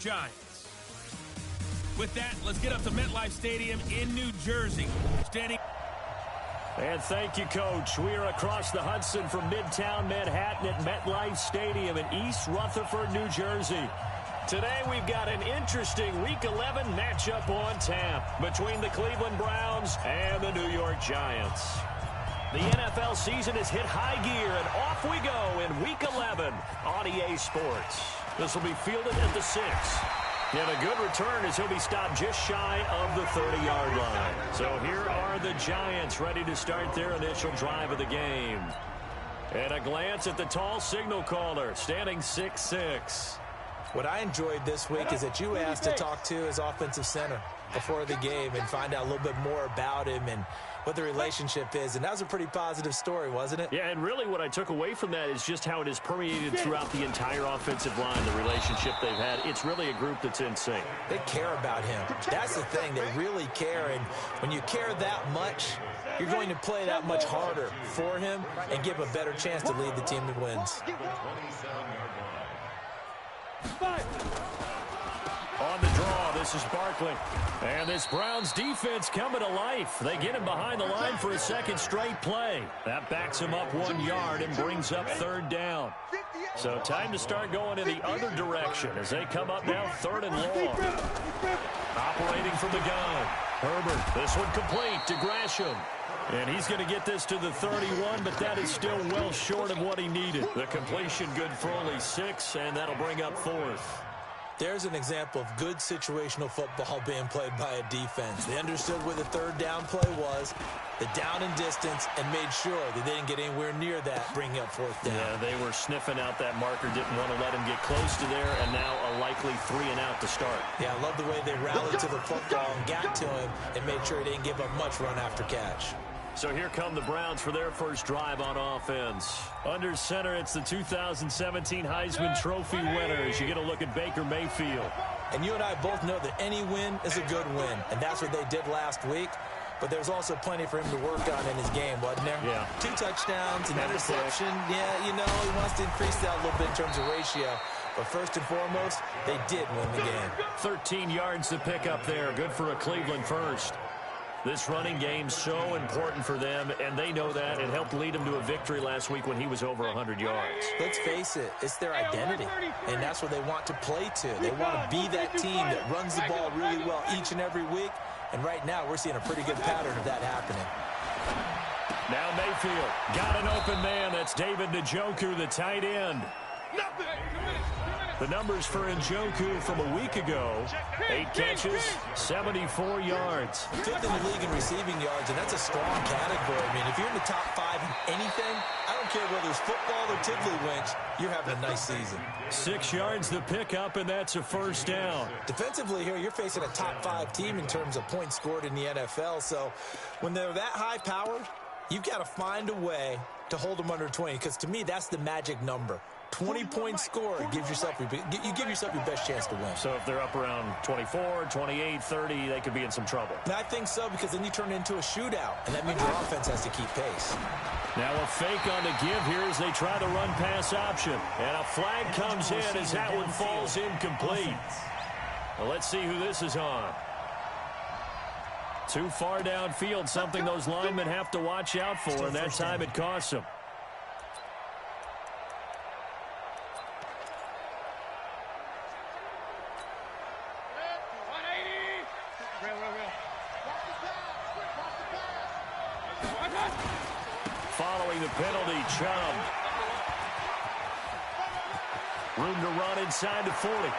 Giants. With that, let's get up to MetLife Stadium in New Jersey. Standing. And thank you, Coach. We are across the Hudson from Midtown Manhattan at MetLife Stadium in East Rutherford, New Jersey. Today we've got an interesting Week 11 matchup on tap between the Cleveland Browns and the New York Giants. The NFL season has hit high gear, and off we go in Week 11 on EA Sports. This will be fielded at the 6. And a good return as he'll be stopped just shy of the 30-yard line. So here are the Giants ready to start their initial drive of the game. And a glance at the tall signal caller, standing 6'6". What I enjoyed this week is that you asked to talk to his offensive center before the game and find out a little bit more about him and what the relationship is. And that was a pretty positive story, wasn't it? Yeah, and really what I took away from that is just how it has permeated throughout the entire offensive line, the relationship they've had. It's really a group that's in sync. They care about him. That's the thing. They really care. And when you care that much, you're going to play that much harder for him and give him a better chance to lead the team to wins. On the draw, this is Barkley. And this Browns defense coming to life. They get him behind the line for a second straight play. That backs him up 1 yard and brings up 3rd down. So time to start going in the other direction as they come up now 3rd and long. Operating from the gun. Herbert, this one complete to Gresham. And he's going to get this to the 31, but that is still well short of what he needed. The completion good for only 6, and that'll bring up 4th. There's an example of good situational football being played by a defense. They understood where the 3rd down play was, the down and distance, and made sure that they didn't get anywhere near that, bringing up 4th down. Yeah, they were sniffing out that marker, didn't want to let him get close to there, and now a likely 3 and out to start. Yeah, I love the way they rallied to the football and got to him and made sure he didn't give up much run after catch. So here come the Browns for their first drive on offense. Under center, it's the 2017 Heisman Trophy winners. You get a look at Baker Mayfield. And you and I both know that any win is a good win, and that's what they did last week. But there's also plenty for him to work on in his game, wasn't there? Yeah. 2 touchdowns, an interception. Yeah, you know, he wants to increase that a little bit in terms of ratio. But first and foremost, they did win the game. 13 yards to pick up there. Good for a Cleveland first. This running game's so important for them, and they know that. It helped lead them to a victory last week when he was over 100 yards. Let's face it, it's their identity, and that's what they want to play to. They want to be that team that runs the ball really well each and every week, and right now we're seeing a pretty good pattern of that happening. Now Mayfield got an open man. That's David Njoku, the tight end. The numbers for Njoku from a week ago: 8 catches, 74 yards. 5th in the league in receiving yards, and that's a strong category. I mean, if you're in the top 5 in anything, I don't care whether it's football or tiddlywinks, you're having a nice season. 6 yards to pick up, and that's a 1st down. Defensively here, you're facing a top 5 team in terms of points scored in the NFL, so when they're that high-powered, you've got to find a way to hold them under 20, because to me, that's the magic number. 20 points scored, you give yourself your best chance to win. So if they're up around 24, 28, 30, they could be in some trouble. And I think so, because then you turn it into a shootout, and that means your offense has to keep pace. Now a fake on the give here as they try the run-pass option. And a flag comes in as that one falls incomplete. Well, let's see who this is on. Too far downfield, something those linemen have to watch out for, and that time it costs them. Following the penalty, Chubb. Room to run inside the 40.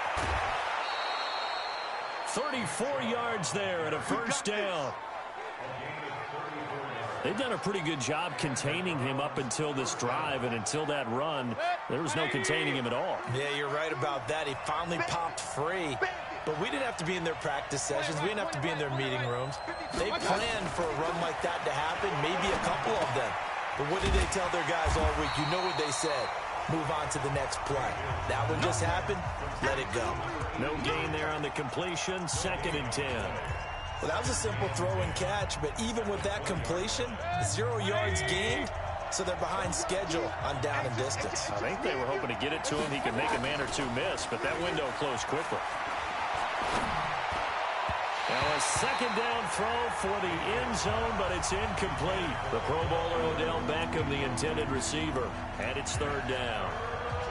34 yards there and a 1st down. They've done a pretty good job containing him up until this drive, and until that run, there was no containing him at all. Yeah, you're right about that. He finally popped free. But we didn't have to be in their practice sessions. We didn't have to be in their meeting rooms. They planned for a run like that to happen, maybe a couple of them. But what did they tell their guys all week? You know what they said. Move on to the next play. That one just happened. Let it go. No gain there on the completion. 2nd and 10. Well, that was a simple throw and catch, but even with that completion, 0 yards gained, so they're behind schedule on down and distance. I think they were hoping to get it to him. He could make a man or two miss, but that window closed quickly. Now a second down throw for the end zone, but it's incomplete. The Pro Bowler Odell Beckham, the intended receiver, and it's third down.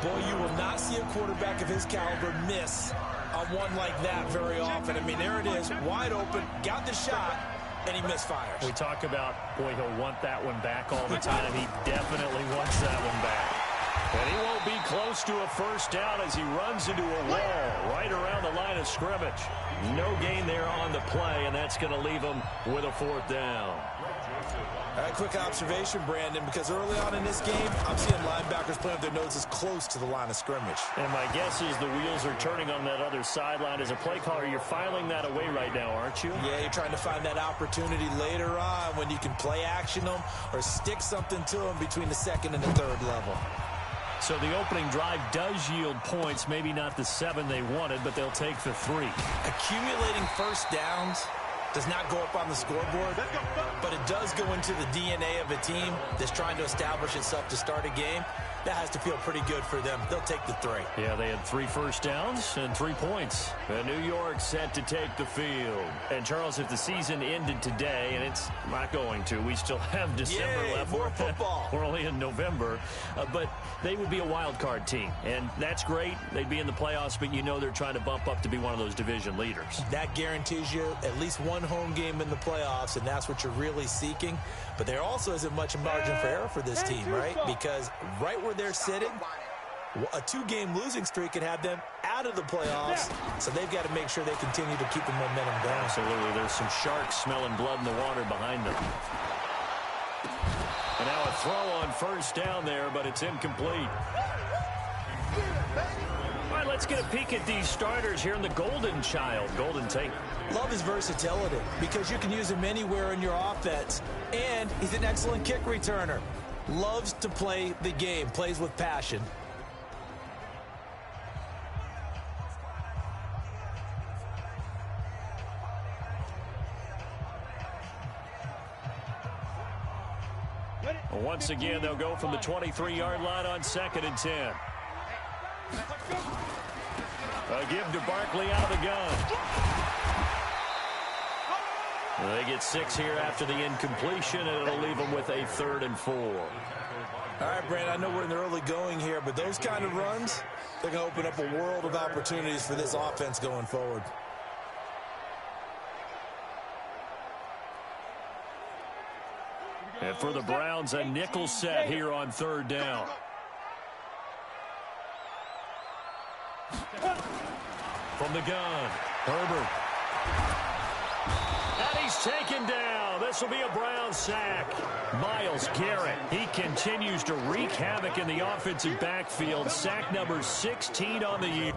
Boy, you will not see a quarterback of his caliber miss on one like that very often. I mean, there it is, wide open, got the shot, and he misfires. We talk about, boy, he'll want that one back all the time. He definitely wants that one back. And he won't be close to a first down as he runs into a wall right around the line of scrimmage. No gain there on the play, and that's going to leave him with a fourth down. All right, quick observation, Brandon, because early on in this game, I'm seeing linebackers playing with their noses close to the line of scrimmage. And my guess is the wheels are turning on that other sideline. As a play caller, you're filing that away right now, aren't you? Yeah, you're trying to find that opportunity later on when you can play action them or stick something to them between the second and the third level. So the opening drive does yield points, maybe not the 7 they wanted, but they'll take the 3. Accumulating first downs does not go up on the scoreboard, but it does go into the DNA of a team that's trying to establish itself to start a game. That has to feel pretty good for them. They'll take the 3. Yeah, they had 3 first downs and 3 points. And New York set to take the field. And, Charles, if the season ended today, and it's not going to, we still have December left. More football. We're only in November. But they would be a wild card team. And that's great. They'd be in the playoffs, but you know they're trying to bump up to be one of those division leaders. That guarantees you at least one home game in the playoffs, and that's what you're really seeking. But there also isn't much margin for error for this team, right? Because right where they're sitting, a 2-game losing streak could have them out of the playoffs. So they've got to make sure they continue to keep the momentum going. Absolutely. There's some sharks smelling blood in the water behind them. And now a throw on first down there, but it's incomplete. All right, let's get a peek at these starters here in the Golden Child, Golden Tate. Love his versatility because you can use him anywhere in your offense. And he's an excellent kick returner. Loves to play the game, plays with passion. Once again, they'll go from the 23-yard line on 2nd and 10. A give to Barkley out of the gun. They get 6 here after the incompletion, and it'll leave them with a 3rd and 4. All right, Brandon, I know we're in the early going here, but those kind of runs, they're going to open up a world of opportunities for this offense going forward. And for the Browns, a nickel set here on 3rd down. From the gun, Herbert. And he's taken down. This will be a Brown sack. Myles Garrett, he continues to wreak havoc in the offensive backfield. Sack number 16 on the year.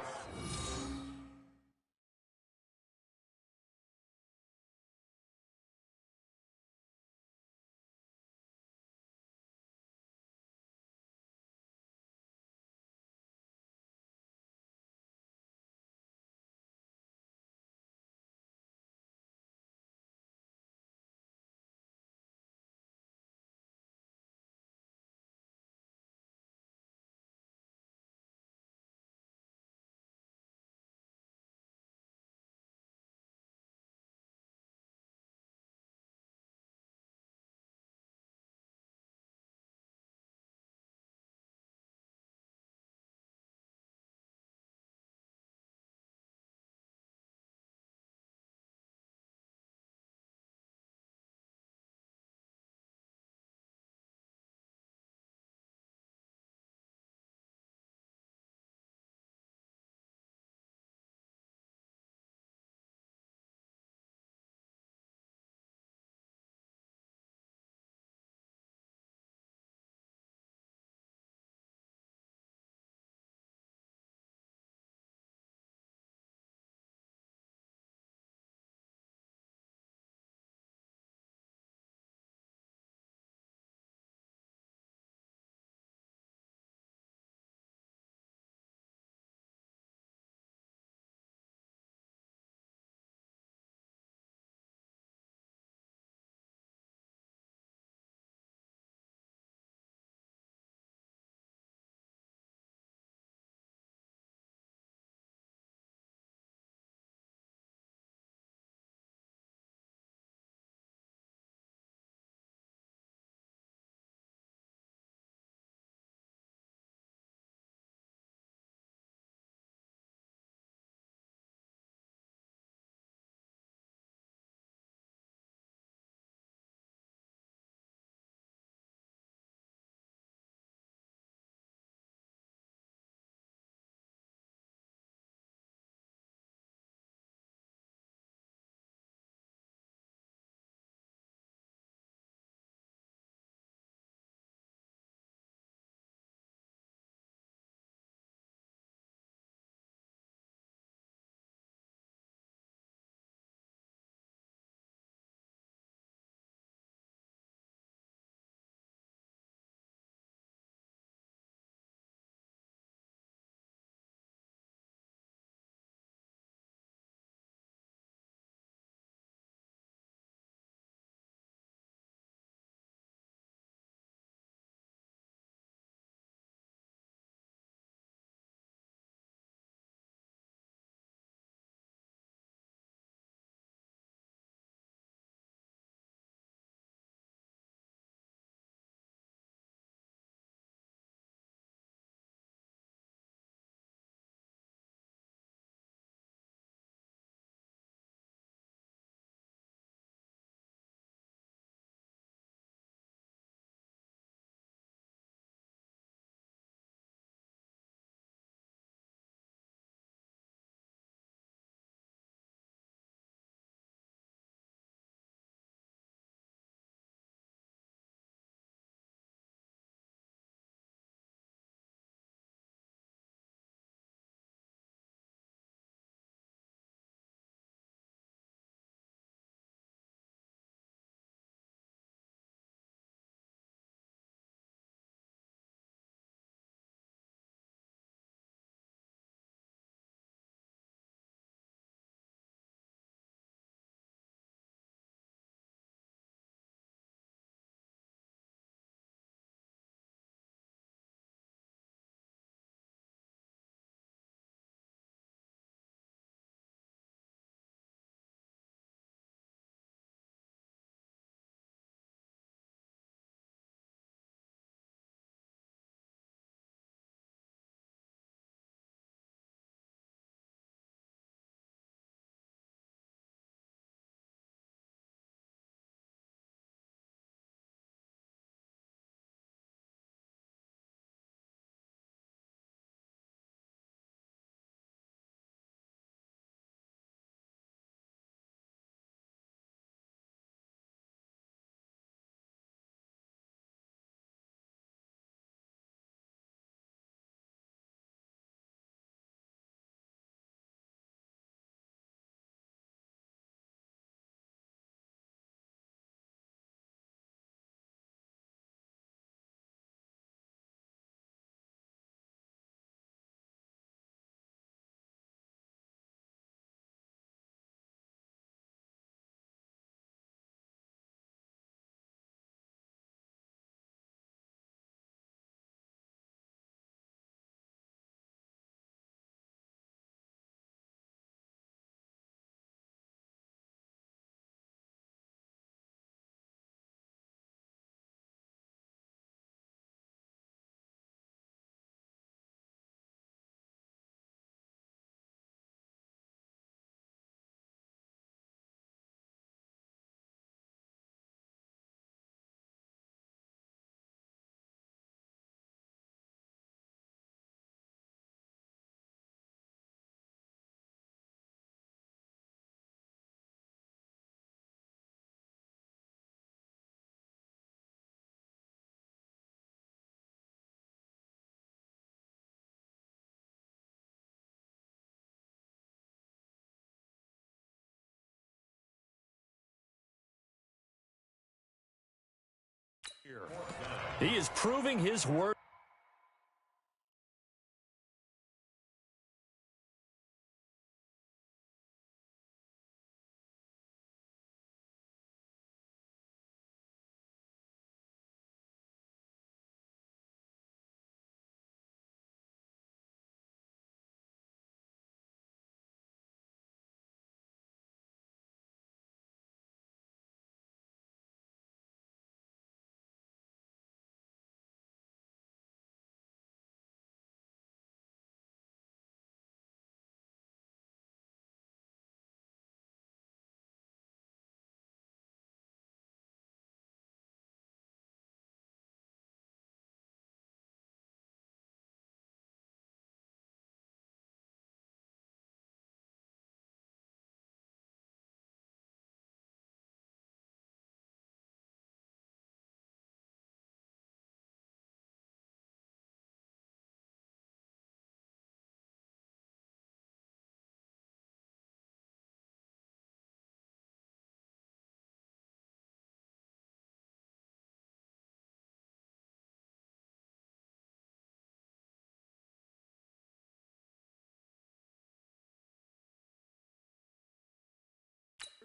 He is proving his worth.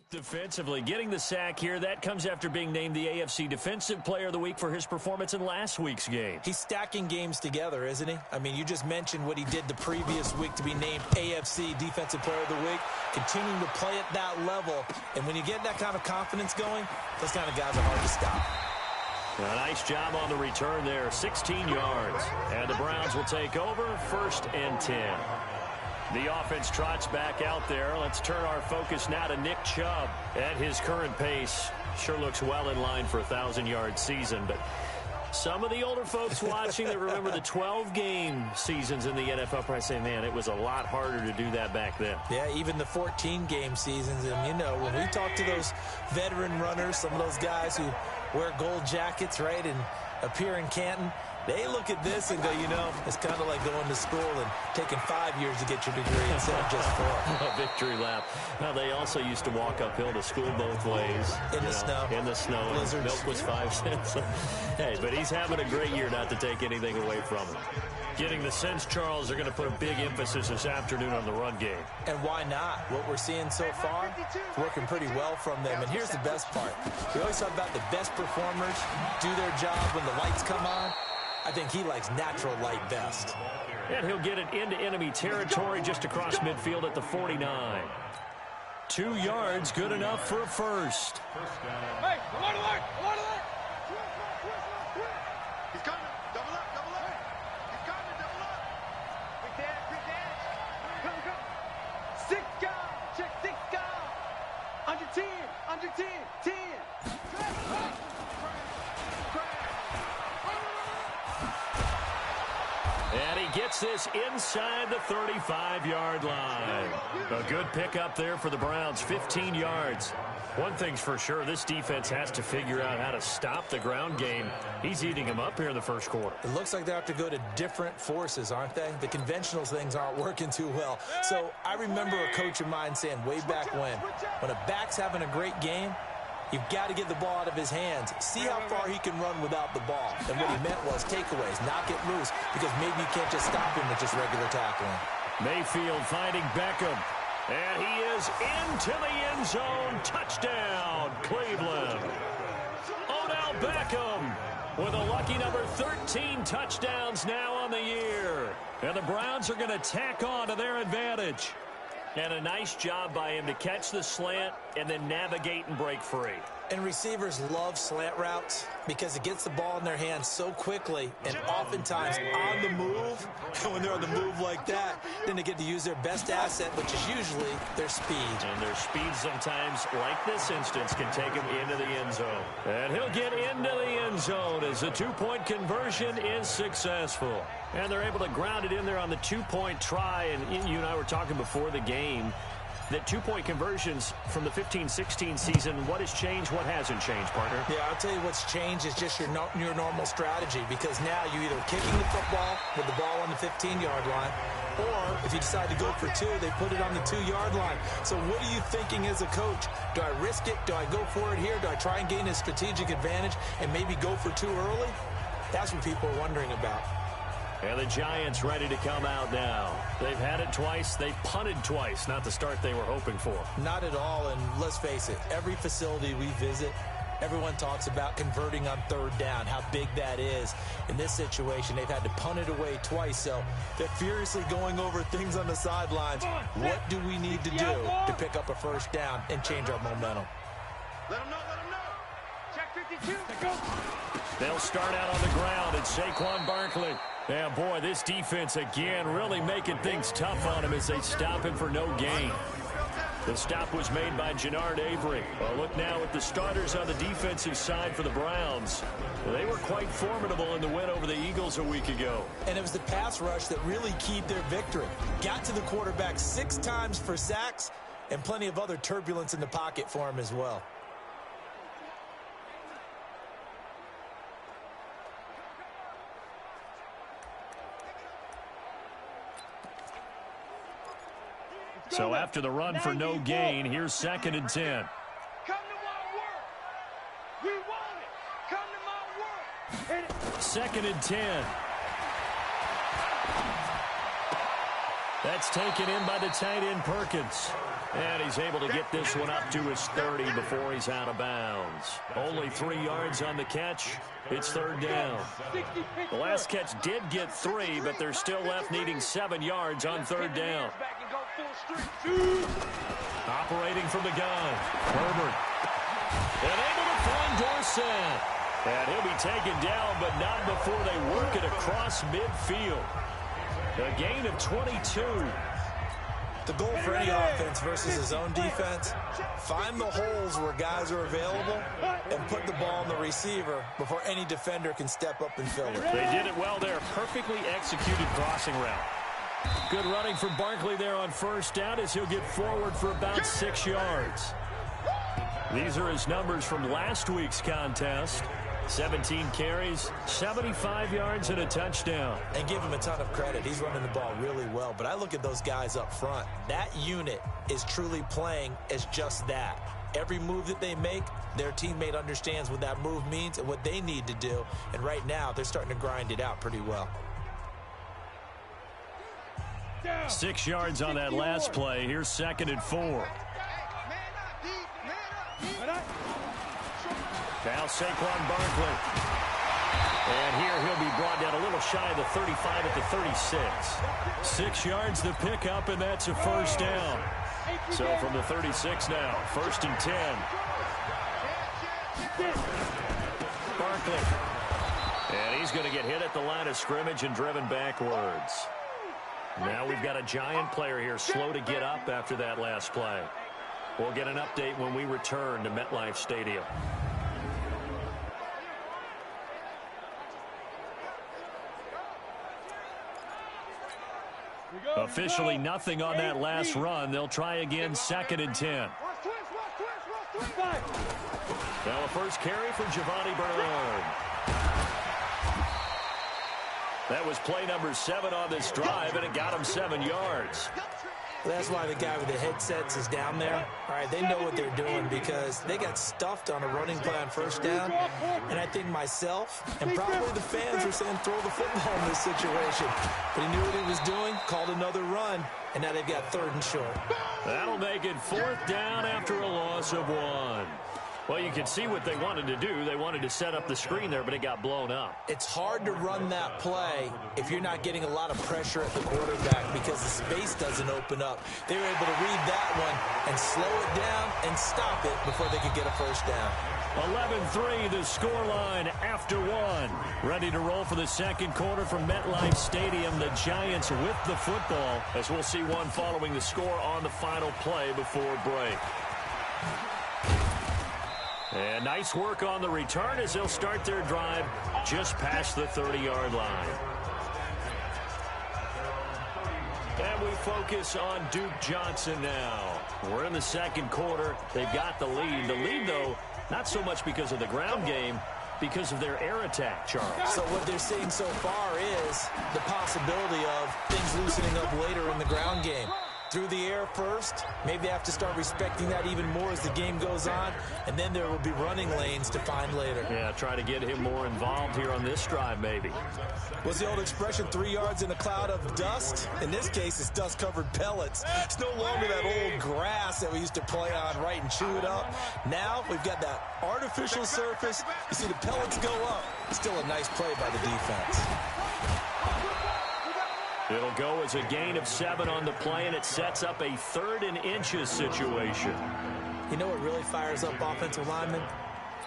Defensively, getting the sack here. That comes after being named the AFC Defensive Player of the Week for his performance in last week's game. He's stacking games together, isn't he? I mean, you just mentioned what he did the previous week to be named AFC Defensive Player of the Week, continuing to play at that level. And when you get that kind of confidence going, those kind of guys are hard to stop. A nice job on the return there, 16 yards. And the Browns will take over, 1st and 10. The offense trots back out there. Let's turn our focus now to Nick Chubb. At his current pace, sure looks well in line for a 1,000-yard season. But some of the older folks watching that remember the 12-game seasons in the NFL probably say, man, it was a lot harder to do that back then. Yeah, even the 14-game seasons. And, you know, when we talk to those veteran runners, some of those guys who wear gold jackets, right, and appear in Canton, they look at this and go, you know, it's kind of like going to school and taking 5 years to get your degree instead of just 4. A victory lap. Now, they also used to walk uphill to school both ways. In the snow. In the snow. Blizzards. Milk was 5 cents. Hey, but he's having a great year, not to take anything away from him. Getting the sense, Charles, they're going to put a big emphasis this afternoon on the run game. And why not? What we're seeing so far, it's working pretty well from them. And here's the best part. We always talk about the best performers do their job when the lights come on. I think he likes natural light best. And he'll get it into enemy territory just across midfield at the 49. 2 yards, good enough for a first. Hey, alert, alert, alert, alert. He's coming. Double up, double up. He's coming, double up. Quick dance, quick dance. Come, come. 6 guard, check 6 guard. Under 10, under 10, 10. And he gets this inside the 35-yard line. A good pickup there for the Browns, 15 yards. One thing's for sure, this defense has to figure out how to stop the ground game. He's eating them up here in the first quarter. It looks like they have to go to different forces, aren't they? The conventional things aren't working too well. So I remember a coach of mine saying way back when a back's having a great game, you've got to get the ball out of his hands. See how far he can run without the ball. And what he meant was takeaways, knock it loose, because maybe you can't just stop him with just regular tackling. Mayfield finding Beckham. And he is into the end zone. Touchdown, Cleveland. Odell Beckham with a lucky number 13 touchdowns now on the year. And the Browns are going to tack on to their advantage. And a nice job by him to catch the slant and then navigate and break free. And receivers love slant routes because it gets the ball in their hands so quickly and oftentimes on the move. And when they're on the move like that, then they get to use their best asset, which is usually their speed. And their speed sometimes, like this instance, can take them into the end zone. And he'll get into the end zone as the two-point conversion is successful. And they're able to ground it in there on the two-point try. And you and I were talking before the game. that two-point conversions from the 15-16 season, what has changed, what hasn't changed, partner? Yeah, I'll tell you what's changed is just your normal strategy, because now you're either kicking the football with the ball on the 15-yard line, or if you decide to go for two, they put it on the 2-yard line. So what are you thinking as a coach? Do I risk it? Do I go for it here? Do I try and gain a strategic advantage and maybe go for two early? That's what people are wondering about. And the Giants ready to come out now. They've had it twice. They've punted twice. Not the start they were hoping for. Not at all, and let's face it, every facility we visit, everyone talks about converting on third down, how big that is. In this situation, they've had to punt it away twice, so they're furiously going over things on the sidelines. What do we need to do to pick up a first down and change our momentum? Let them know, let them know. Check 52. Go. They'll start out on the ground, and Saquon Barkley. Yeah, boy, this defense again really making things tough on him as they stop him for no gain. The stop was made by Jannard Avery. Well, look now at the starters on the defensive side for the Browns. They were quite formidable in the win over the Eagles a week ago. And it was the pass rush that really keyed their victory. Got to the quarterback 6 times for sacks, and plenty of other turbulence in the pocket for him as well. So after the run for no gain, here's 2nd and 10. Come to my work. We want it. Come to my work. 2nd and 10. That's taken in by the tight end Perkins. And he's able to get this one up to his 30 before he's out of bounds. Only 3 yards on the catch. It's 3rd down. The last catch did get 3, but they're still left needing 7 yards on 3rd down. Operating from the gun, Herbert. And able to find Dorsett. And he'll be taken down, but not before they work it across midfield. A gain of 22. The goal for any offense versus his own defense, find the holes where guys are available and put the ball on the receiver before any defender can step up and fill it. They did it well there. Perfectly executed crossing route. Good running from Barkley there on 1st down as he'll get forward for about 6 yards. These are his numbers from last week's contest. 17 carries, 75 yards, and a touchdown. And give him a ton of credit. He's running the ball really well. But I look at those guys up front. That unit is truly playing as just that. Every move that they make, their teammate understands what that move means and what they need to do. And right now, they're starting to grind it out pretty well. 6 yards on that last play. Here's 2nd and 4. Now Saquon Barkley. And here he'll be brought down a little shy of the 35 at the 36. 6 yards the pickup, and that's a 1st down. So from the 36 now, 1st and 10. Barkley. And he's going to get hit at the line of scrimmage and driven backwards. Now we've got a Giant player here slow to get up after that last play. We'll get an update when we return to MetLife Stadium. Officially nothing on that last run. They'll try again, 2nd and 10. Now a first carry for Giovani Bernard. That was play number 7 on this drive, and it got him 7 yards. That's why the guy with the headsets is down there. All right, they know what they're doing because they got stuffed on a running play on 1st down. And I think myself and probably the fans are saying throw the football in this situation. But he knew what he was doing, called another run, and now they've got 3rd and short. That'll make it 4th down after a loss of 1. Well, you can see what they wanted to do. They wanted to set up the screen there, but it got blown up. It's hard to run that play if you're not getting a lot of pressure at the quarterback because the space doesn't open up. They were able to read that one and slow it down and stop it before they could get a 1st down. 11-3 the scoreline after 1. Ready to roll for the 2nd quarter from MetLife Stadium. The Giants with the football as we'll see one following the score on the final play before break. And nice work on the return as they'll start their drive just past the 30-yard line. And we focus on Duke Johnson now. We're in the second quarter. They've got the lead. The lead, though, not so much because of the ground game, because of their air attack, Charles. So what they're seeing so far is the possibility of things loosening up later in the ground game. Through the air first, maybe they have to start respecting that even more as the game goes on, and then there will be running lanes to find later. Yeah, try to get him more involved here on this drive, maybe. What's the old expression, 3 yards in a cloud of dust? In this case, it's dust-covered pellets. It's no longer that old grass that we used to play on, right, and chew it up. Now we've got that artificial surface. You see the pellets go up. Still a nice play by the defense. It'll go as a gain of 7 on the play, and it sets up a 3rd and inches situation. You know what really fires up offensive linemen?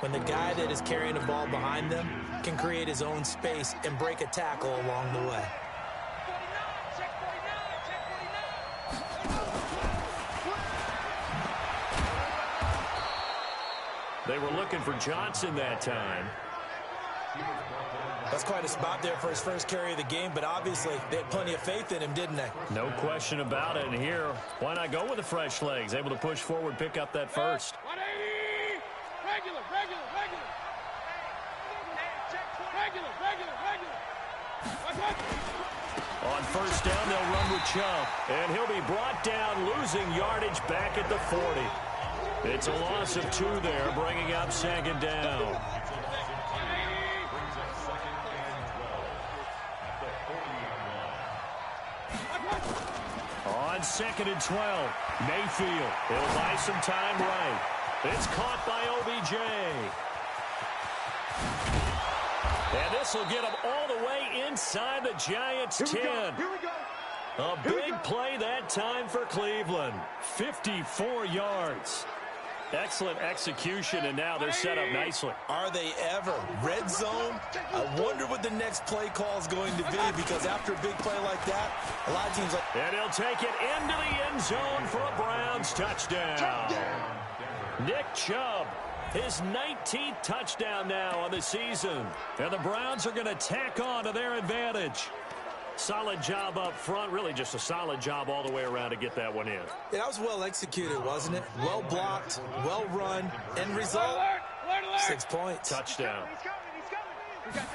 When the guy that is carrying the ball behind them can create his own space and break a tackle along the way. They were looking for Johnson that time. That's quite a spot there for his first carry of the game, but obviously they had plenty of faith in him, didn't they? No question about it. And here, why not go with the fresh legs? Able to push forward, pick up that first. 180! Regular. On first down, they'll run with Chubb. And he'll be brought down, losing yardage back at the 40. It's a loss of 2 there, bringing up 2nd down. On 2nd and 12, Mayfield. He'll buy some time right. It's caught by OBJ. And this will get him all the way inside the Giants' 10. Here we go. A big play that time for Cleveland. 54 yards. Excellent execution, and now they're set up nicely. Are they ever? Red zone? I wonder what the next play call is going to be, because after a big play like that, a lot of teams like... And he'll take it into the end zone for a Browns touchdown. Nick Chubb, his 19th touchdown now on the season. And the Browns are going to tack on to their advantage. Solid job up front, really just a solid job all the way around to get that one in. Yeah, that was well executed, wasn't it? Well blocked, well run, end result, 6 points. Touchdown. He's coming.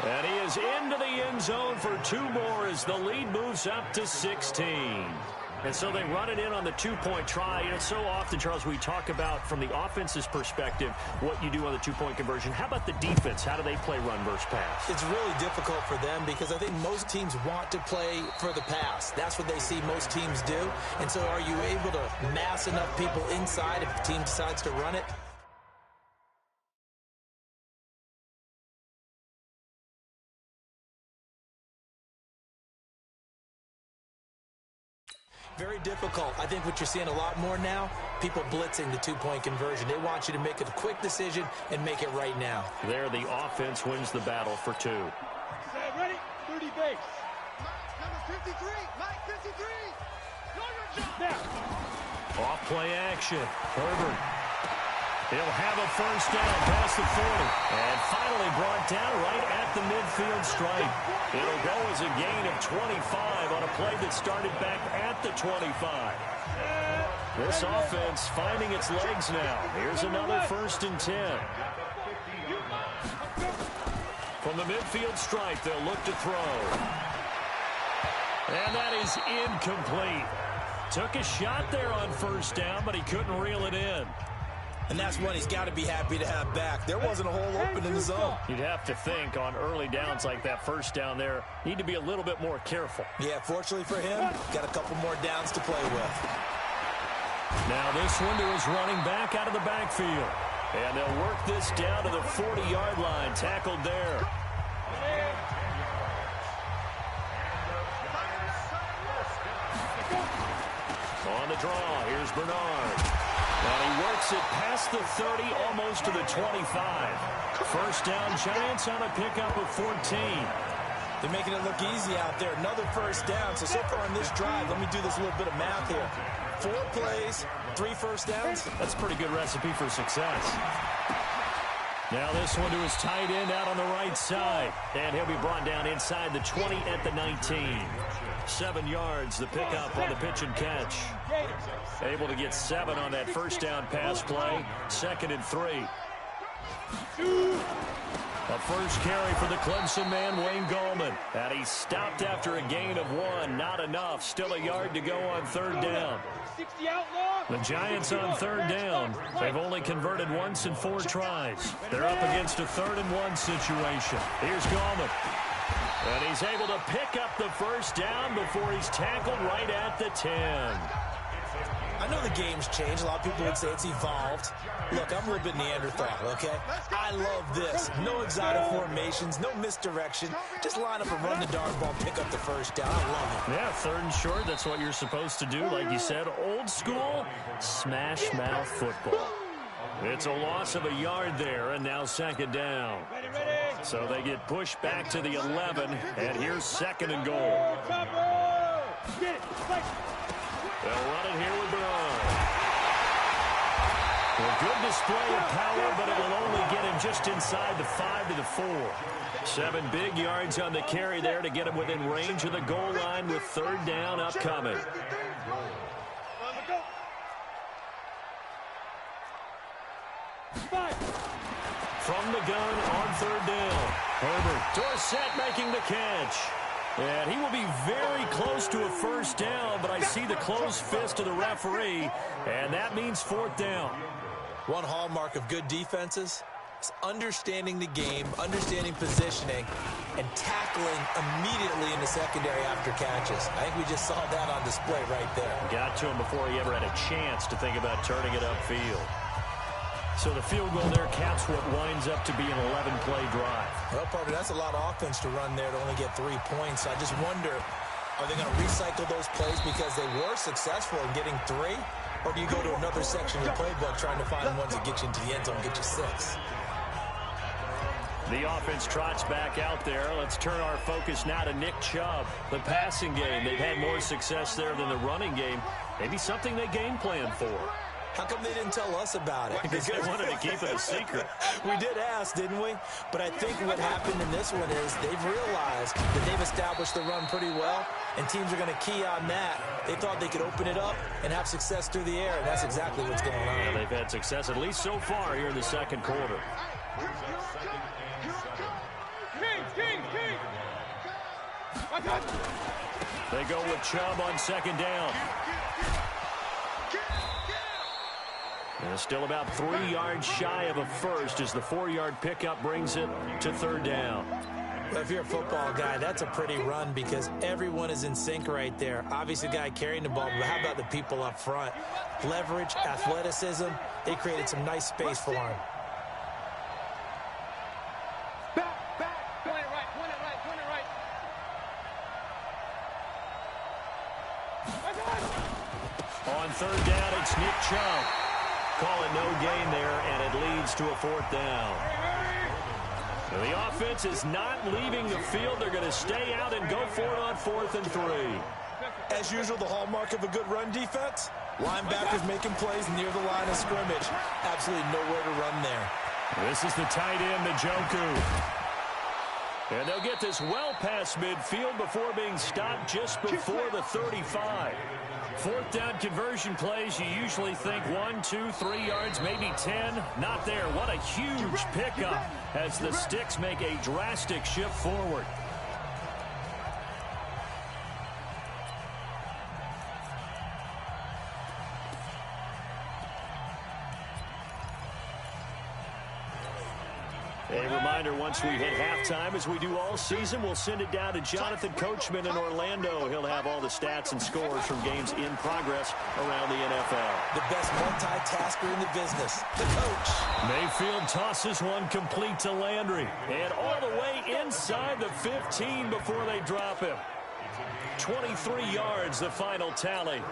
And he is into the end zone for 2 more as the lead moves up to 16. And so they run it in on the 2-point try. You know, so often, Charles, we talk about from the offense's perspective what you do on the 2-point conversion. How about the defense? How do they play run versus pass? It's really difficult for them because I think most teams want to play for the pass. That's what they see most teams do. And so are you able to mass enough people inside if the team decides to run it? Very difficult. I think what you're seeing a lot more now, people blitzing the 2-point conversion. They want you to make a quick decision and make it right now. There, the offense wins the battle for 2. Ready? 30 base. Number 53. Mike 53. Now. Off play action. Herbert. He'll have a first down past the 40. And finally brought down right at the midfield stripe. It'll go as a gain of 25 on a play that started back at the 25. This offense finding its legs now. Here's another 1st and 10. From the midfield stripe, they'll look to throw. And that is incomplete. Took a shot there on first down, but he couldn't reel it in. And that's one he's got to be happy to have back. There wasn't a hole open in the zone. You'd have to think on early downs like that first down there, need to be a little bit more careful. Yeah, fortunately for him, got a couple more downs to play with. Now this one to his running back out of the backfield. And they'll work this down to the 40-yard line, tackled there. On the draw, here's Bernard. And he works it past the 30, almost to the 25. First down, Giants on a pickup of 14. They're making it look easy out there. Another first down. So far on this drive, let me do this little bit of math here. 4 plays, 3 first downs. That's a pretty good recipe for success. Now this one to his tight end out on the right side. And he'll be brought down inside the 20 at the 19. 7 yards, the pickup on the pitch and catch. Able to get 7 on that first down pass play. 2nd and 3. A first carry for the Clemson man, Wayne Gallman. And he stopped after a gain of 1. Not enough. Still a yard to go on 3rd down. The Giants on 3rd down. They've only converted once in 4 tries. They're up against a 3rd and 1 situation. Here's Gallman. And he's able to pick up the first down before he's tackled right at the 10. I know the game's changed. A lot of people would say it's evolved. Look, I'm a little bit Neanderthal, okay? I love this. No exotic formations, no misdirection. Just line up and run the darn ball, pick up the first down. I love it. Yeah, 3rd and short, that's what you're supposed to do. Like you said, old school, smash mouth football. It's a loss of a yard there, and now 2nd down. So they get pushed back to the 11, and here's 2nd and goal. They'll run it here with Braun. A good display of power, but it will only get him just inside the 5 to the 4. 7 big yards on the carry there to get him within range of the goal line with 3rd down upcoming. From the gun on 3rd down. Herbert, Dorsett making the catch. And he will be very close to a first down, but I see the closed fist of the referee, and that means 4th down. One hallmark of good defenses is understanding the game, understanding positioning, and tackling immediately in the secondary after catches. I think we just saw that on display right there. Got to him before he ever had a chance to think about turning it upfield. So the field goal there caps what winds up to be an 11-play drive. Well, Parker, that's a lot of offense to run there to only get 3 points. I just wonder, are they going to recycle those plays because they were successful in getting 3? Or do you go to another section of the playbook trying to find ones that get you into the end zone and get you 6? The offense trots back out there. Let's turn our focus now to Nick Chubb. The passing game, they've had more success there than the running game. Maybe something they game plan for. How come they didn't tell us about it? Because they wanted to keep it a secret. We did ask, didn't we? But I think what happened in this one is they've realized that they've established the run pretty well, and teams are going to key on that. They thought they could open it up and have success through the air, and that's exactly what's going on. Yeah, they've had success, at least so far, here in the 2nd quarter. They go with Chubb on 2nd down. And still about 3 yards shy of a first as the 4-yard pickup brings it to 3rd down. Well, if you're a football guy, that's a pretty run because everyone is in sync right there. Obviously, the guy carrying the ball, but how about the people up front? Leverage, athleticism, they created some nice space for him. Back, point it right. On 3rd down, it's Nick Chubb. Call it no gain there, and it leads to a 4th down. The offense is not leaving the field. They're going to stay out and go for it on 4th and 3. As usual, the hallmark of a good run defense, linebackers making plays near the line of scrimmage. Absolutely nowhere to run there. This is the tight end, Njoku. And they'll get this well past midfield before being stopped just before the 35. 4th down conversion plays, you usually think 1, 2, 3 yards, maybe 10. Not there. What a huge pickup as the Sticks make a drastic shift forward. A reminder, once we hit halftime, as we do all season, we'll send it down to Jonathan Coachman in Orlando. He'll have all the stats and scores from games in progress around the NFL. The best multitasker in the business, the coach. Mayfield tosses one complete to Landry. And all the way inside the 15 before they drop him. 23 yards, the final tally.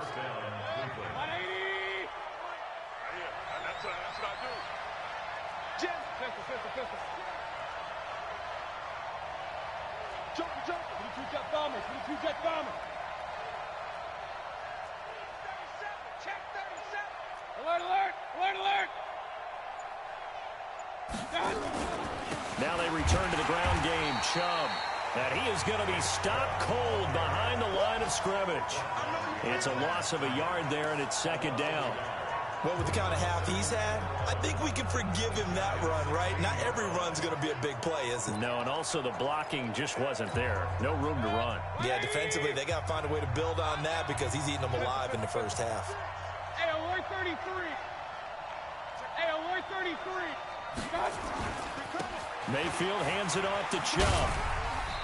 Alert! Now they return to the ground game. Chubb. And he is going to be stopped cold behind the line of scrimmage. It's a loss of a yard there, and it's second down. Well, with the kind of half he's had, I think we can forgive him that run, right? Not every run's going to be a big play, is it? No, and also the blocking just wasn't there. No room to run. Yeah, defensively, they got to find a way to build on that because he's eating them alive in the first half. Hey, alert 33. Hey, alert 33. Mayfield hands it off to Chubb.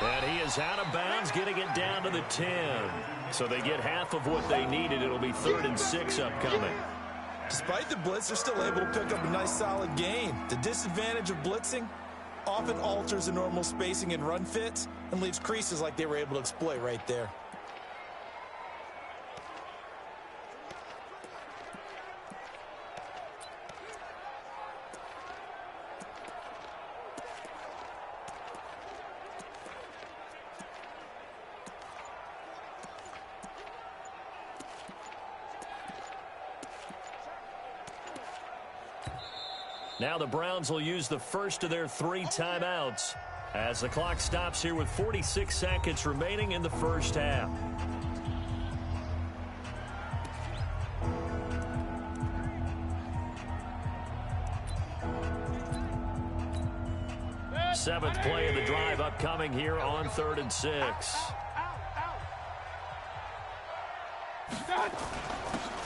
And he is out of bounds, getting it down to the 10. So they get half of what they needed. It'll be 3rd and 6 upcoming. Despite the blitz, they're still able to pick up a nice solid gain. The disadvantage of blitzing often alters the normal spacing and run fits and leaves creases like they were able to exploit right there. Now the Browns will use the first of their 3 timeouts as the clock stops here with 46 seconds remaining in the first half. Seventh play of the drive upcoming here on 3rd and 6.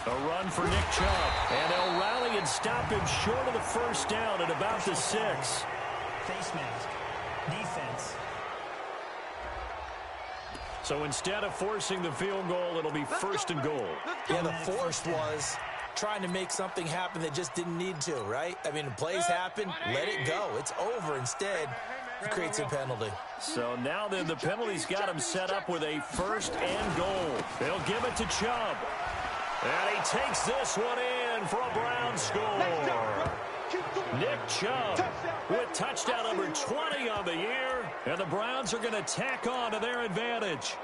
A run for Nick Chubb, and they'll rally and stop him short of the first down at about the 6. Face mask. Defense. So instead of forcing the field goal, it'll be 1st and goal. Yeah, the force was trying to make something happen that just didn't need to, right? I mean, the plays happen, let it go. It's over. Instead, it creates a penalty. So now then the penalty's got him set up with a 1st and goal. They'll give it to Chubb. And he takes this one in for a Browns score. Nick Chubb with touchdown number 20 on the year. And the Browns are going to tack on to their advantage.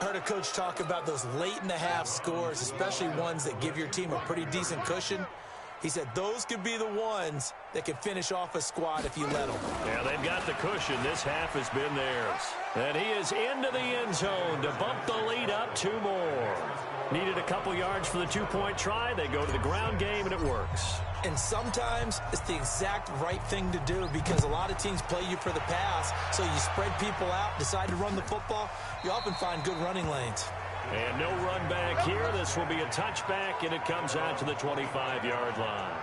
I heard a coach talk about those late-in-the-half scores, especially ones that give your team a pretty decent cushion. He said those could be the ones that can finish off a squad if you let them. Yeah, they've got the cushion. This half has been theirs. And he is into the end zone to bump the lead up 2 more. Needed a couple yards for the 2-point try. They go to the ground game, and it works. And sometimes it's the exact right thing to do because a lot of teams play you for the pass, so you spread people out, decide to run the football. You often find good running lanes. And no run back here. This will be a touchback, and it comes out to the 25-yard line.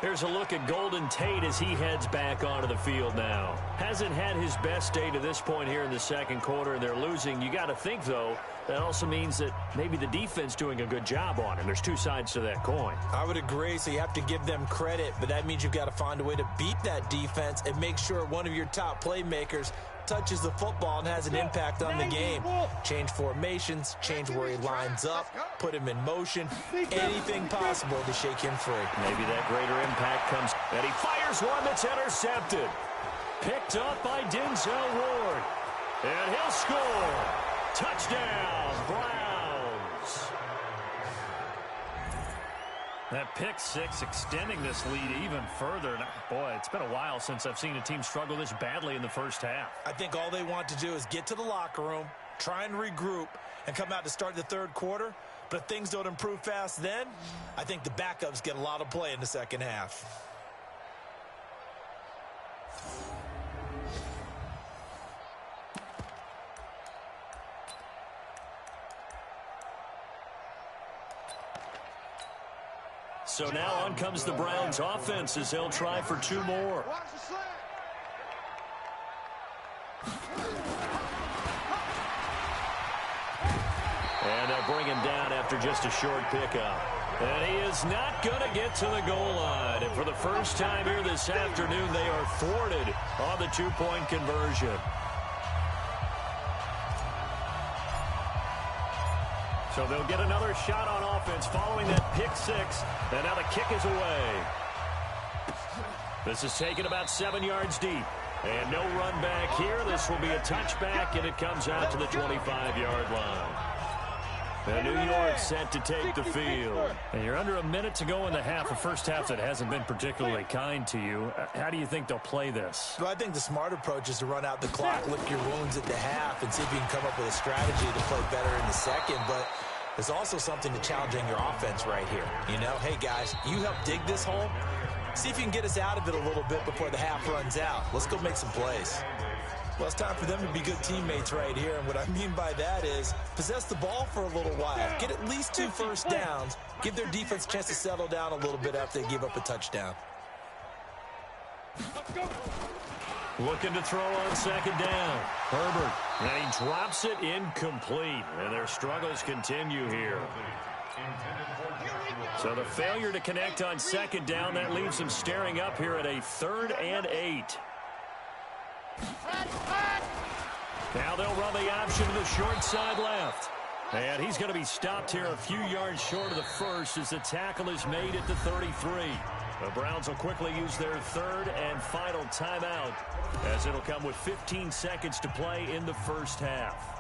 Here's a look at Golden Tate as he heads back onto the field now. Hasn't had his best day to this point here in the second quarter, and they're losing. You got to think, though, that also means that maybe the defense doing a good job on him. There's 2 sides to that coin. I would agree, so you have to give them credit, but that means you've got to find a way to beat that defense and make sure one of your top playmakers touches the football and has an impact on the game. Change formations, change where he lines up, put him in motion, anything possible to shake him free. Maybe that greater impact comes, and he fires one that's intercepted. Picked up by Denzel Ward, and he'll score. Touchdown, Browns. That pick 6 extending this lead even further. Boy, it's been a while since I've seen a team struggle this badly in the first half. I think all they want to do is get to the locker room, try and regroup, and come out to start the third quarter. But if things don't improve fast then, I think the backups get a lot of play in the second half. So now on comes the Browns offense as they'll try for 2 more. And they'll bring him down after just a short pickup. And he is not going to get to the goal line. And for the first time here this afternoon, they are thwarted on the 2-point conversion. So they'll get another shot on offense following that pick 6. And now the kick is away. This is taken about 7 yards deep. And no run back here. This will be a touchback, and it comes out to the 25-yard line. And New York set to take the field. And you're under a minute to go in the half, a first half that hasn't been particularly kind to you. How do you think they'll play this? Well, I think the smart approach is to run out the clock, lick your wounds at the half, and see if you can come up with a strategy to play better in the second. But there's also something to challenging your offense right here. You know, hey, guys, you help dig this hole. See if you can get us out of it a little bit before the half runs out. Let's go make some plays. Well, it's time for them to be good teammates right here, and what I mean by that is possess the ball for a little while, get at least 2 first downs, give their defense a chance to settle down a little bit after they give up a touchdown. Looking to throw on second down. Herbert, and he drops it incomplete, and their struggles continue here. So the failure to connect on second down, that leaves them staring up here at a 3rd and 8. Now they'll run the option to the short side left. And he's going to be stopped here a few yards short of the first as the tackle is made at the 33. The Browns will quickly use their 3rd and final timeout as it'll come with 15 seconds to play in the first half.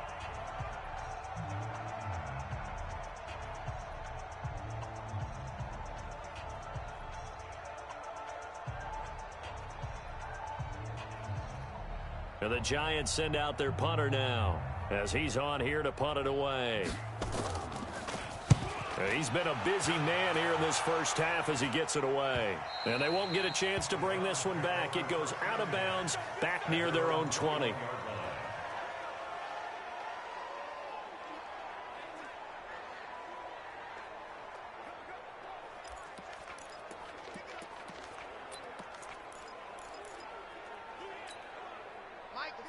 And the Giants send out their punter now as he's on here to punt it away. He's been a busy man here in this first half as he gets it away. And they won't get a chance to bring this one back. It goes out of bounds back near their own 20.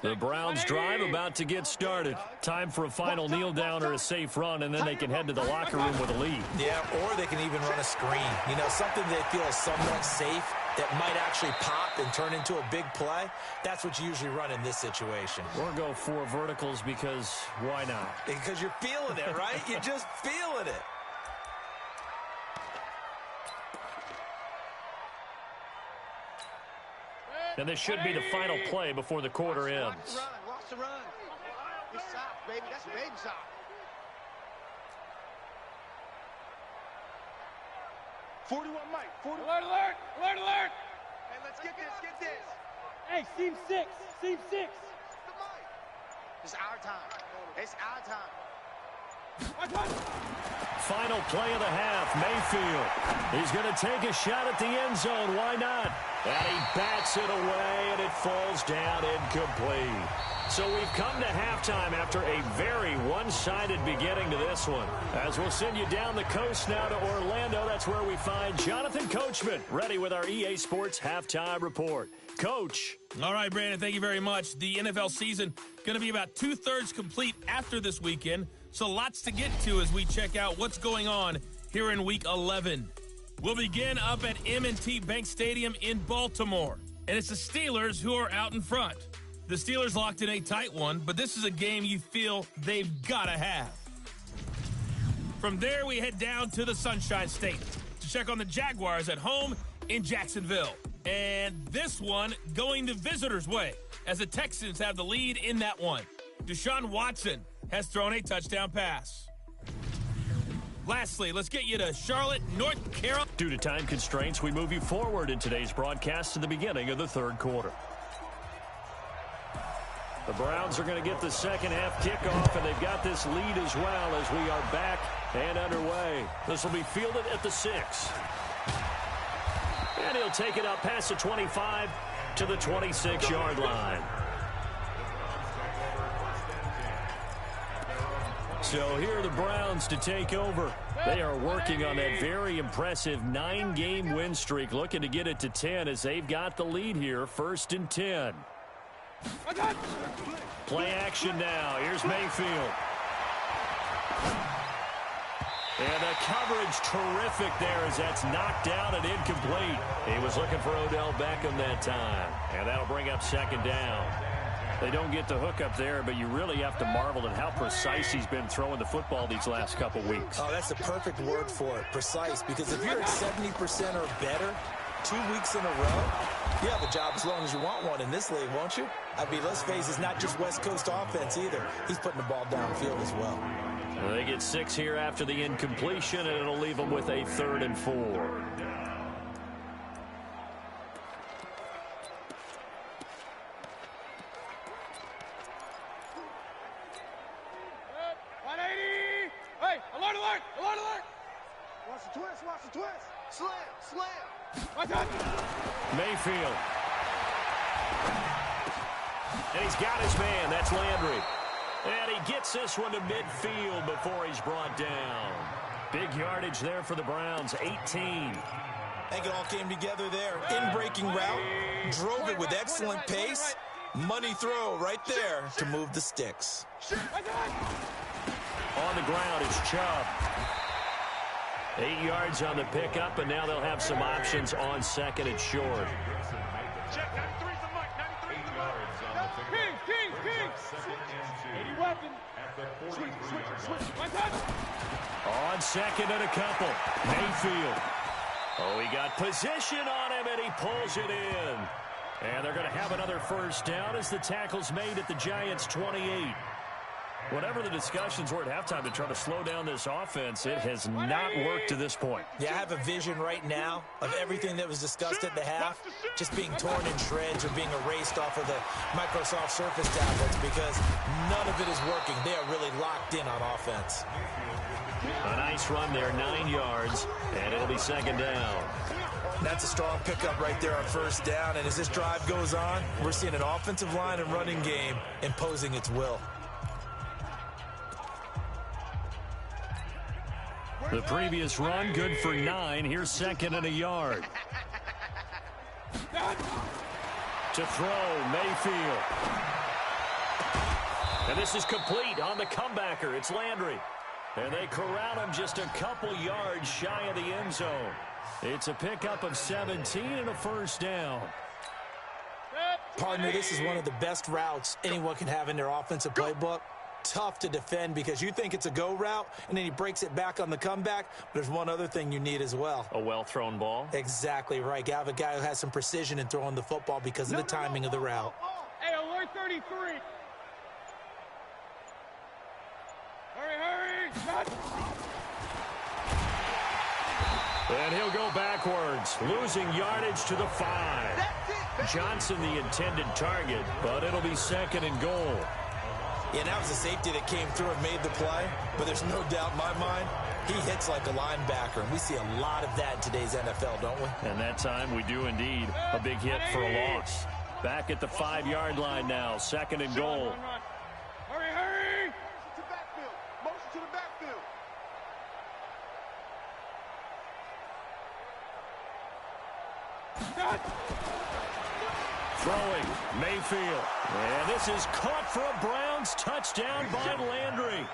The Browns drive about to get started. Time for a final kneel down or a safe run, and then they can head to the locker room with a lead. Yeah, or they can even run a screen. You know, something they feel is somewhat safe that might actually pop and turn into a big play. That's what you usually run in this situation. Or go 4 verticals because why not? Because you're feeling it, right? You're just feeling it. And this should be the final play before the quarter ends. Watch the run. It's soft, baby. That's baby soft. Mike. 40. Alert. Hey, let's get this. Hey, seam 6. It's our time. Final play of the half, Mayfield. He's going to take a shot at the end zone. Why not? And he bats it away, and it falls down incomplete. So we've come to halftime after a very one-sided beginning to this one. As we'll send you down the coast now to Orlando, that's where we find Jonathan Coachman, ready with our EA Sports Halftime Report. Coach. All right, Brandon, thank you very much. The NFL season going to be about 2/3 complete after this weekend, so lots to get to as we check out what's going on here in Week 11. We'll begin up at M&T Bank Stadium in Baltimore, and it's the Steelers who are out in front. The Steelers locked in a tight one, but this is a game you feel they've got to have. From there, we head down to the Sunshine State to check on the Jaguars at home in Jacksonville. And this one going the visitors' way as the Texans have the lead in that one. Deshaun Watson has thrown a touchdown pass. Lastly, let's get you to Charlotte, North Carolina. Due to time constraints, we move you forward in today's broadcast to the beginning of the third quarter. The Browns are going to get the second half kickoff, and they've got this lead as well as we are back and underway. This will be fielded at the 6. And he'll take it up past the 25 to the 26-yard line. So here are the Browns to take over. They are working on that very impressive 9-game win streak, looking to get it to 10 as they've got the lead here, 1st and 10. Play action now. Here's Mayfield. And the coverage terrific there as that's knocked down and incomplete. He was looking for Odell Beckham that time. And that'll bring up second down. They don't get the hook up there, but you really have to marvel at how precise he's been throwing the football these last couple weeks. Oh, that's the perfect word for it, precise. Because if you're at 70% or better 2 weeks in a row, you have a job as long as you want one in this league, won't you? I mean, let's face it, it's not just West Coast offense either. He's putting the ball downfield as well. They get 6 here after the incompletion, and it'll leave them with a 3rd and 4. 180! Hey, alert, alert, alert, alert! Watch the twist, watch the twist! Slam, slam! Watch out! Mayfield. And he's got his man. That's Landry. And he gets this one to midfield before he's brought down. Big yardage there for the Browns, 18. I think it all came together there. In-breaking route, drove it with excellent pace. Money throw right there to move the sticks. On the ground, it's Chubb. 8 yards on the pickup, and now they'll have some options on 2nd and short. Check, 93's the mic, 93's the mic. Kings! 80 weapon. Switch. My touch. On 2nd and a couple. Mayfield. Oh, he got position on him, and he pulls it in. And they're going to have another first down as the tackle's made at the Giants' 28. Whatever the discussions were at halftime to try to slow down this offense, it has not worked to this point. Yeah, I have a vision right now of everything that was discussed at the half just being torn in shreds or being erased off of the Microsoft Surface tablets because none of it is working. They are really locked in on offense. A nice run there, 9 yards, and it'll be 2nd down. That's a strong pickup right there on 1st down, and as this drive goes on, we're seeing an offensive line and running game imposing its will. The previous run, good for 9. Here's 2nd and a yard. To throw, Mayfield. And this is complete on the comebacker. It's Landry. And they corral him just a couple yards shy of the end zone. It's a pickup of 17 and a first down. Partner, this is one of the best routes anyone can have in their offensive playbook. Tough to defend because you think it's a go route, and then he breaks it back on the comeback. But there's one other thing you need as well. A well-thrown ball. Exactly right. You have a guy who has some precision in throwing the football because of the timing of the route. Hey, alert 33! Hurry! And he'll go backwards, losing yardage to the 5. Johnson the intended target, but it'll be 2nd and goal. Yeah, that was a safety that came through and made the play, but there's no doubt in my mind, he hits like a linebacker, and we see a lot of that in today's NFL, don't we? And that time we do indeed. A big hit for a loss. Back at the 5-yard line now, 2nd and goal. Hurry! Motion to the backfield. Throwing, Mayfield. And this is caught for a Browns touchdown by Landry.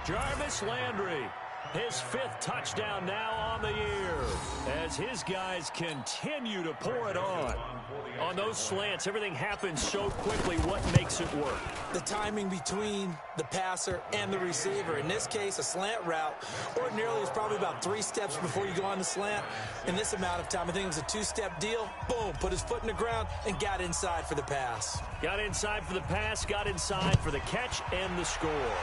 Jarvis Landry, his 5th touchdown now on the year as his guys continue to pour it on. On those slants, everything happens so quickly. What makes it work? The timing between the passer and the receiver. In this case, a slant route ordinarily is probably about 3 steps before you go on the slant. In this amount of time, I think it was a 2-step deal. Boom, put his foot in the ground and got inside for the pass. Got inside for the pass, got inside for the catch and the score.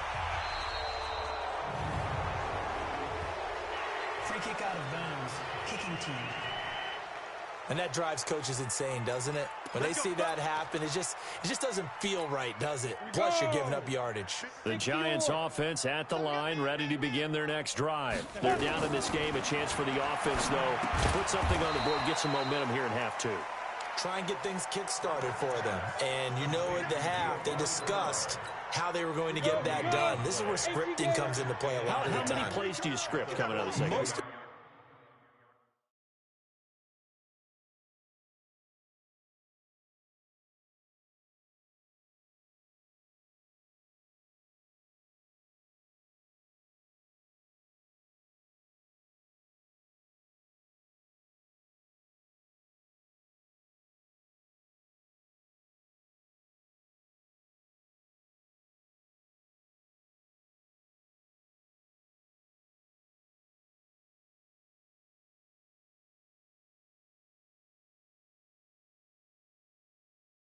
Free kick out of bounds. Kicking team. And that drives coaches insane, doesn't it? When they see that happen, it just doesn't feel right, does it? Plus, you're giving up yardage. The Giants offense at the line, ready to begin their next drive. They're down in this game. A chance for the offense, though, to put something on the board, get some momentum here in half 2. Try and get things kick-started for them. And you know at the half, they discussed how they were going to get that done. This is where scripting comes into play a lot of the time. How many plays do you script coming out of the second?